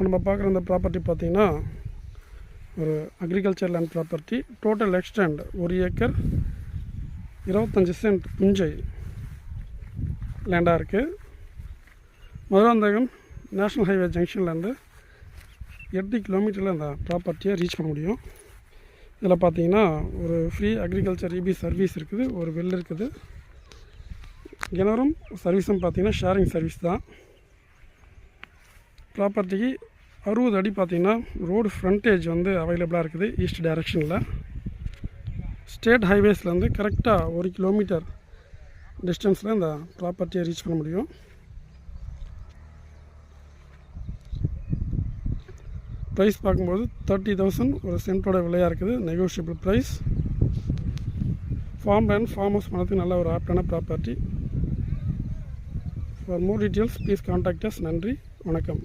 நம்ம பார்க்குற இந்த ப்ராப்பர்ட்டி பார்த்திங்கன்னா ஒரு agriculture land property. Total extent 1 acre 25 cent புஞ்சை லேண்டாக இருக்குது. மதுராந்தகம் நேஷ்னல் ஹைவே ஜங்ஷன்லேருந்து 8 கிலோமீட்டரில் அந்த ப்ராப்பர்ட்டியை ரீச் பண்ண முடியும். இதில் பார்த்தீங்கன்னா ஒரு ஃப்ரீ அக்ரிகல்ச்சர் இபி சர்வீஸ் இருக்குது, ஒரு வெல் இருக்குது. கிணறும் சர்வீஸும் பார்த்தீங்கன்னா ஷேரிங் சர்வீஸ் தான். ப்ராப்பர்ட்டிக்கு 60 அடி பார்த்தீங்கன்னா ரோடு ஃப்ரண்டேஜ் வந்து அவைலபிளாக இருக்குது ஈஸ்ட் டைரெக்ஷனில். ஸ்டேட் ஹைவேஸ்லேருந்து கரெக்டாக 1 கிலோமீட்டர் டிஸ்டன்ஸில் இந்த ப்ராப்பர்ட்டியை ரீச் பண்ண முடியும். ப்ரைஸ் பார்க்கும்போது 30,000 ஒரு சென்ட்டோட விலையாக இருக்குது. Negotiable price. Farm land farm house பண்ணதுக்கு நல்ல ஒரு ஆப்டான property. For more details please contact us. நன்றி, வணக்கம்.